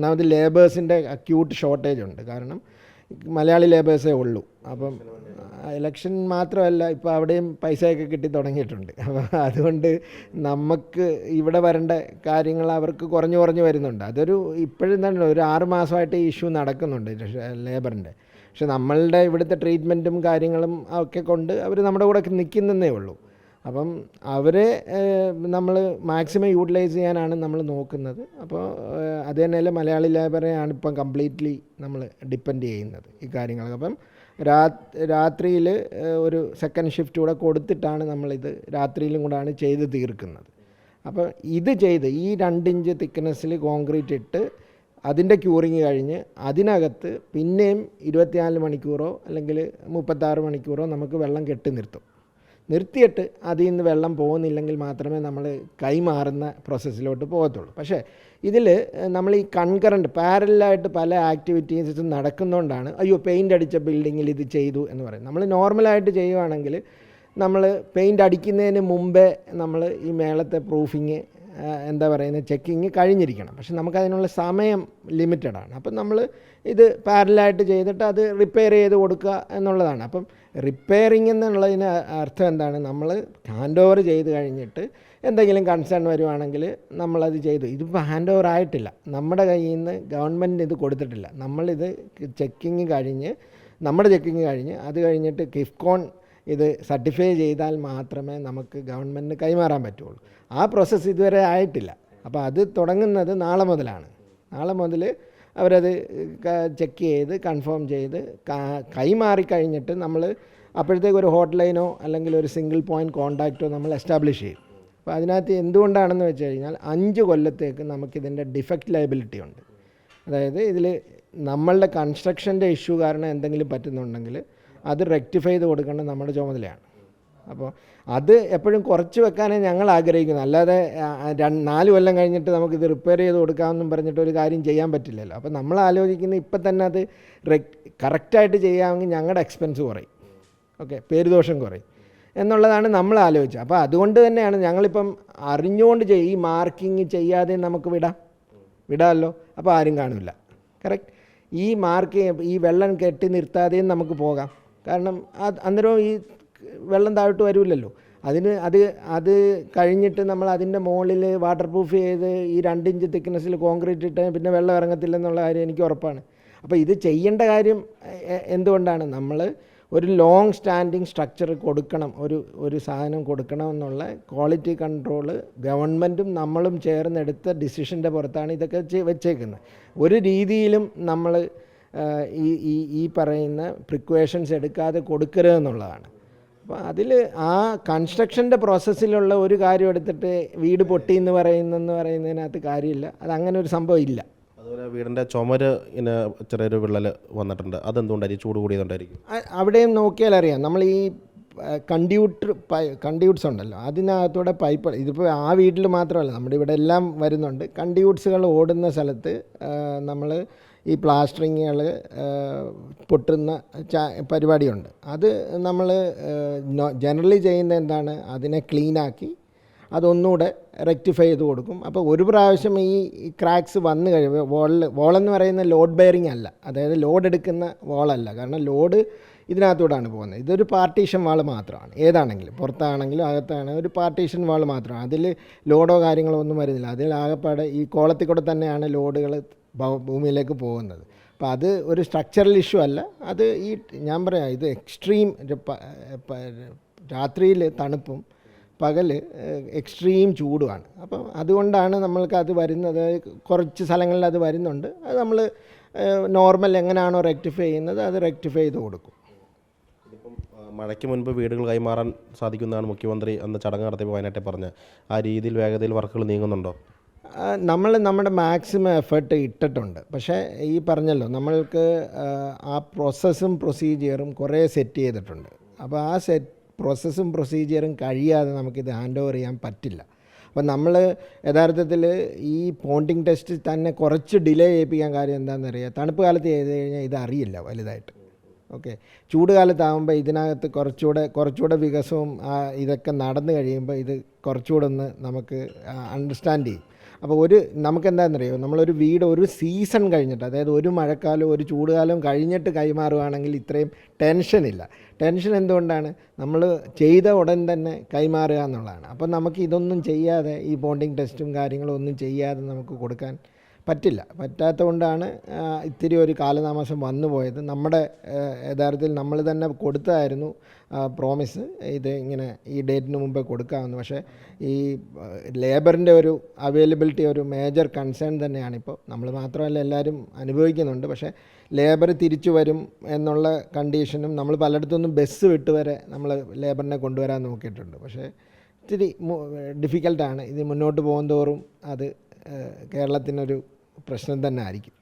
ഒന്നാമത് ലേബേഴ്സിൻ്റെ acute shortage ഉണ്ട്. കാരണം മലയാളി ലേബേഴ്സേ ഉള്ളൂ. അപ്പം ഇലക്ഷൻ മാത്രമല്ല, ഇപ്പോൾ അവിടെയും പൈസയൊക്കെ കിട്ടി തുടങ്ങിയിട്ടുണ്ട്. അപ്പോൾ അതുകൊണ്ട് നമുക്ക് ഇവിടെ വരേണ്ട കാര്യങ്ങൾ അവർക്ക് കുറഞ്ഞു വരുന്നുണ്ട്. അതൊരു ഇപ്പോഴും തന്നെ ഒരു 6 മാസമായിട്ട് ഈ ഇഷ്യൂ നടക്കുന്നുണ്ട് ലേബറിൻ്റെ. പക്ഷെ നമ്മളുടെ ഇവിടുത്തെ ട്രീറ്റ്മെൻറ്റും കാര്യങ്ങളും ഒക്കെ കൊണ്ട് അവർ നമ്മുടെ കൂടെ നിൽക്കുന്നതേ ഉള്ളൂ. അപ്പം അവരെ നമ്മൾ മാക്സിമം യൂട്ടിലൈസ് ചെയ്യാനാണ് നമ്മൾ നോക്കുന്നത്. അപ്പോൾ അത് തന്നെയല്ല, മലയാളി ലേബറെയാണ് ഇപ്പം കംപ്ലീറ്റ്ലി നമ്മൾ ഡിപ്പെൻഡ് ചെയ്യുന്നത് ഈ കാര്യങ്ങളൊക്കെ. അപ്പം രാത്രിയിൽ ഒരു സെക്കൻഡ് ഷിഫ്റ്റ് കൂടെ കൊടുത്തിട്ടാണ് നമ്മളിത് രാത്രിയിലും കൂടാണ് ചെയ്ത് തീർക്കുന്നത്. അപ്പോൾ ഇത് ചെയ്ത് ഈ 2 ഇഞ്ച് തിക്നെസ്സിൽ കോൺക്രീറ്റ് ഇട്ട് അതിൻ്റെ ക്യൂറിങ് കഴിഞ്ഞ് അതിനകത്ത് പിന്നെയും 24 മണിക്കൂറോ അല്ലെങ്കിൽ 36 മണിക്കൂറോ നമുക്ക് വെള്ളം കെട്ടി നിർത്തിയിട്ട് അതിൽ നിന്ന് വെള്ളം പോകുന്നില്ലെങ്കിൽ മാത്രമേ നമ്മൾ കൈമാറുന്ന പ്രോസസ്സിലോട്ട് പോകത്തുള്ളൂ. പക്ഷേ ഇതിൽ നമ്മൾ ഈ പാരലായിട്ട് പല ആക്ടിവിറ്റീസും നടക്കുന്നതുകൊണ്ടാണ് അയ്യോ പെയിൻ്റ് അടിച്ച ബിൽഡിങ്ങിൽ ഇത് ചെയ്തു എന്ന് പറയും. നമ്മൾ നോർമലായിട്ട് ചെയ്യുവാണെങ്കിൽ നമ്മൾ പെയിൻ്റ് അടിക്കുന്നതിന് മുമ്പേ നമ്മൾ ഈ മേളത്തെ പ്രൂഫിങ് ചെക്കിങ് കഴിഞ്ഞിരിക്കണം. പക്ഷെ നമുക്കതിനുള്ള സമയം ലിമിറ്റഡാണ്. അപ്പം നമ്മൾ ഇത് പാരലായിട്ട് ചെയ്തിട്ട് അത് റിപ്പയർ ചെയ്ത് കൊടുക്കുക എന്നുള്ളതാണ്. അപ്പം റിപ്പയറിങ് എന്നുള്ളതിന് അർത്ഥം എന്താണ്? നമ്മൾ ഹാൻഡ് ഓവർ ചെയ്ത് കഴിഞ്ഞിട്ട് എന്തെങ്കിലും കൺസേൺ വരുവാണെങ്കിൽ നമ്മളത് ചെയ്തു. ഇതിപ്പോൾ ഹാൻഡ് ഓവർ ആയിട്ടില്ല, നമ്മുടെ കയ്യിൽ നിന്ന് ഗവൺമെൻറ് ഇത് കൊടുത്തിട്ടില്ല. നമ്മളിത് ചെക്കിങ് കഴിഞ്ഞ് അത് കഴിഞ്ഞിട്ട് കിഫ്കോൺ ഇത് സർട്ടിഫൈ ചെയ്താൽ മാത്രമേ നമുക്ക് ഗവൺമെൻറ്റിന് കൈമാറാൻ പറ്റുള്ളൂ. ആ പ്രോസസ്സ് ഇതുവരെ ആയിട്ടില്ല. അപ്പോൾ അത് തുടങ്ങുന്നത് നാളെ മുതലാണ്. നാളെ മുതൽ അവരത് ചെക്ക് ചെയ്ത് കൺഫേം ചെയ്ത് കൈമാറിക്കഴിഞ്ഞിട്ട് നമ്മൾ അപ്പോഴത്തേക്ക് ഒരു ഹോട്ട് ലൈനോ അല്ലെങ്കിൽ ഒരു സിംഗിൾ പോയിൻറ്റ് കോൺടാക്റ്റോ നമ്മൾ എസ്റ്റാബ്ലിഷ് ചെയ്യും. അപ്പോൾ അതിനകത്ത് എന്തുകൊണ്ടാണെന്ന് വെച്ച് കഴിഞ്ഞാൽ 5 കൊല്ലത്തേക്ക് നമുക്കിതിൻ്റെ ഡിഫക്റ്റ് ലയബിലിറ്റി ഉണ്ട്. അതായത് ഇതിൽ നമ്മളുടെ കൺസ്ട്രക്ഷൻ്റെ ഇഷ്യൂ കാരണം എന്തെങ്കിലും പറ്റുന്നുണ്ടെങ്കിൽ അത് റെക്ടിഫൈ ചെയ്ത് കൊടുക്കേണ്ടത് നമ്മുടെ ചുമതലയാണ്. അപ്പോൾ അത് എപ്പോഴും കുറച്ച് വെക്കാനേ ഞങ്ങൾ ആഗ്രഹിക്കുന്നു. അല്ലാതെ 4 കൊല്ലം കഴിഞ്ഞിട്ട് നമുക്കിത് റിപ്പയർ ചെയ്ത് കൊടുക്കാമെന്നും പറഞ്ഞിട്ട് ഒരു കാര്യം ചെയ്യാൻ പറ്റില്ലല്ലോ. അപ്പോൾ നമ്മൾ ആലോചിക്കുന്നത് ഇപ്പം തന്നെ അത് കറക്റ്റായിട്ട് ചെയ്യാമെങ്കിൽ ഞങ്ങളുടെ എക്സ്പെൻസ് കുറയും, ഓക്കെ, പേരുദോഷം കുറയും എന്നുള്ളതാണ് നമ്മൾ ആലോചിച്ചത്. അപ്പോൾ അതുകൊണ്ട് തന്നെയാണ് ഞങ്ങളിപ്പം അറിഞ്ഞുകൊണ്ട് ഈ മാർക്കിങ് ചെയ്യാതെ നമുക്ക് വിടാമല്ലോ. അപ്പോൾ ആരും കാണില്ല. കറക്റ്റ്. ഈ വെള്ളം കെട്ടി നിർത്താതെയും നമുക്ക് പോകാം. കാരണം അന്നേരം ഈ വെള്ളം താഴോട്ട് വരില്ലല്ലോ. അത് കഴിഞ്ഞിട്ട് നമ്മൾ അതിൻ്റെ മുകളിൽ വാട്ടർ പ്രൂഫ് ചെയ്ത് ഈ 2 ഇഞ്ച് തിക്നെസ്സിൽ കോൺക്രീറ്റ് ഇട്ട് പിന്നെ വെള്ളം ഇറങ്ങത്തില്ലെന്നുള്ള കാര്യം എനിക്ക് ഉറപ്പാണ്. അപ്പോൾ ഇത് ചെയ്യേണ്ട കാര്യം എന്തുകൊണ്ടാണ്? നമ്മൾ ഒരു ലോങ് സ്റ്റാൻഡിങ് സ്ട്രക്ചർ കൊടുക്കണം, ഒരു സാധനം കൊടുക്കണം എന്നുള്ള ക്വാളിറ്റി കൺട്രോള് ഗവൺമെൻറ്റും നമ്മളും ചേർന്നെടുത്ത ഡിസിഷൻ്റെ പുറത്താണ് ഇതൊക്കെ വെച്ചേക്കുന്നത്. ഒരു രീതിയിലും നമ്മൾ ഈ പറയുന്ന പ്രിക്വേഷൻസ് എടുക്കാതെ കൊടുക്കരുതെന്നുള്ളതാണ്. അപ്പോൾ അതിൽ ആ കൺസ്ട്രക്ഷൻ്റെ പ്രോസസ്സിലുള്ള ഒരു കാര്യം എടുത്തിട്ട് വീട് പൊട്ടി എന്ന് പറയുന്നതിനകത്ത് കാര്യമില്ല. അതങ്ങനെ ഒരു സംഭവം ഇല്ല. അതുപോലെ വീടിൻ്റെ ചുമര് ഇങ്ങനെ ചെറിയൊരു വിള്ളൽ വന്നിട്ടുണ്ട്. അതെന്തുകൊണ്ടായിരിക്കും? ചൂട് കൂടിയതുകൊണ്ടായിരിക്കും? അവിടെയും നോക്കിയാൽ അറിയാം. നമ്മൾ ഈ കണ്ടിയൂട്ട്സ് ഉണ്ടല്ലോ, അതിനകത്തൂടെ പൈപ്പ്, ഇതിപ്പോൾ ആ വീട്ടിൽ മാത്രമല്ല നമ്മുടെ ഇവിടെ എല്ലാം വരുന്നുണ്ട്. കണ്ടിയൂട്ട്സുകൾ ഓടുന്ന സ്ഥലത്ത് നമ്മൾ ഈ പ്ലാസ്റ്ററിങ്ങുകൾ പൊട്ടുന്ന പരിപാടിയുണ്ട്. അത് നമ്മൾ ജനറലി ചെയ്യുന്നത് എന്താണ്? അതിനെ ക്ലീനാക്കി അതൊന്നുകൂടെ റെക്ടിഫൈ ചെയ്ത് കൊടുക്കും. അപ്പോൾ ഒരു പ്രാവശ്യം ഈ ക്രാക്സ് വന്നു കഴിയുമ്പോൾ വോളെന്ന് പറയുന്ന ലോഡ് ബെയറിംഗ് അല്ല, അതായത് ലോഡ് എടുക്കുന്ന വോളല്ല. കാരണം ലോഡ് ഇതിനകത്തൂടാണ് പോകുന്നത്. ഇതൊരു പാർട്ടീഷൻ വാൾ മാത്രമാണ്. ഏതാണെങ്കിലും പുറത്താണെങ്കിലും അകത്താണെങ്കിലും ഒരു പാർട്ടീഷൻ വാൾ മാത്രമാണ്. അതിൽ ലോഡോ കാര്യങ്ങളോ ഒന്നും വരുന്നില്ല. അതിൽ ആകെപ്പാടെ ഈ കോളത്തിൽ കൂടെ തന്നെയാണ് ലോഡുകൾ ഭൂമിയിലേക്ക് പോകുന്നത്. അപ്പോൾ അത് ഒരു സ്ട്രക്ചറൽ ഇഷ്യൂ അല്ല. അത് ഞാൻ പറയാം, ഇത് എക്സ്ട്രീം രാത്രിയിൽ തണുപ്പും പകൽ എക്സ്ട്രീം ചൂടുമാണ്. അപ്പം അതുകൊണ്ടാണ് നമ്മൾക്കത് വരുന്നത്. കുറച്ച് സ്ഥലങ്ങളിൽ അത് വരുന്നുണ്ട്. അത് നമ്മൾ നോർമൽ എങ്ങനെയാണോ റെക്ടിഫൈ ചെയ്യുന്നത് അത് റെക്ടിഫൈ ചെയ്ത് കൊടുക്കും. ഇപ്പം മഴയ്ക്ക് മുൻപ് വീടുകൾ കൈമാറാൻ സാധിക്കുന്നതാണ് മുഖ്യമന്ത്രി അന്ന് ചടങ്ങ് നടത്തിയപ്പോൾ വയനാട്ടിൽ പറഞ്ഞത്. ആ രീതിയിൽ വേഗതയിൽ വർക്കുകൾ നീങ്ങുന്നുണ്ടോ? നമ്മുടെ മാക്സിമം എഫേർട്ട് ഇട്ടിട്ടുണ്ട്. പക്ഷേ ഈ പറഞ്ഞല്ലോ, നമ്മൾക്ക് ആ പ്രോസസ്സും പ്രൊസീജിയറും കുറേ സെറ്റ് ചെയ്തിട്ടുണ്ട്. അപ്പോൾ ആ പ്രോസസ്സും പ്രൊസീജിയറും കഴിയാതെ നമുക്കിത് ഹാൻഡ് ഓവർ ചെയ്യാൻ പറ്റില്ല. അപ്പം നമ്മൾ യഥാർത്ഥത്തിൽ ഈ പോണ്ടിങ് ടെസ്റ്റ് തന്നെ കുറച്ച് ഡിലേ ചെയ്യിപ്പിക്കാൻ കാര്യം എന്താണെന്നറിയാം. തണുപ്പ് കാലത്ത് ചെയ്ത് കഴിഞ്ഞാൽ ഇത് അറിയില്ല വലുതായിട്ട്. ഓക്കെ, ചൂട് കാലത്താകുമ്പോൾ ഇതിനകത്ത് കുറച്ചുകൂടെ വികസവും ഇതൊക്കെ നടന്നു കഴിയുമ്പോൾ ഇത് കുറച്ചുകൂടെ ഒന്ന് നമുക്ക് അണ്ടർസ്റ്റാൻഡ് ചെയ്യും. അപ്പോൾ നമുക്കെന്താണെന്നറിയോ, നമ്മളൊരു വീട് ഒരു സീസൺ കഴിഞ്ഞിട്ട്, അതായത് ഒരു മഴക്കാലവും ഒരു ചൂടുകാലവും കഴിഞ്ഞിട്ട് കൈമാറുകയാണെങ്കിൽ ഇത്രയും ടെൻഷനില്ല. ടെൻഷൻ എന്തുകൊണ്ടാണ്? നമ്മൾ ചെയ്ത ഉടൻ തന്നെ കൈമാറുക എന്നുള്ളതാണ്. അപ്പം നമുക്ക് ഇതൊന്നും ചെയ്യാതെ, ഈ ബോണ്ടിങ് ടെസ്റ്റും കാര്യങ്ങളും ഒന്നും ചെയ്യാതെ നമുക്ക് കൊടുക്കാൻ പറ്റാത്തതുകൊണ്ടാണ് ഇത്തിരി ഒരു കാലതാമസം വന്നു പോയത്. നമ്മുടെ യഥാർത്ഥത്തിൽ നമ്മൾ തന്നെ കൊടുത്തതായിരുന്നു പ്രോമിസ്, ഇത് ഇങ്ങനെ ഈ ഡേറ്റിന് മുമ്പേ കൊടുക്കാമെന്ന്. പക്ഷേ ഈ ലേബറിൻ്റെ ഒരു അവൈലബിലിറ്റി ഒരു മേജർ കൺസേൺ തന്നെയാണിപ്പോൾ. നമ്മൾ മാത്രമല്ല, എല്ലാവരും അനുഭവിക്കുന്നുണ്ട്. പക്ഷേ ലേബർ തിരിച്ചു വരും എന്നുള്ള കണ്ടീഷനും, നമ്മൾ പലയിടത്തുനിന്നും ബസ് വിട്ട് വരെ നമ്മൾ ലേബറിനെ കൊണ്ടുവരാൻ നോക്കിയിട്ടുണ്ട്. പക്ഷേ ഇത്തിരി ഡിഫിക്കൽട്ടാണ്. ഇത് മുന്നോട്ട് പോകും തോറും അത് കേരളത്തിനൊരു പ്രശ്നം തന്നെ ആയിരിക്കും.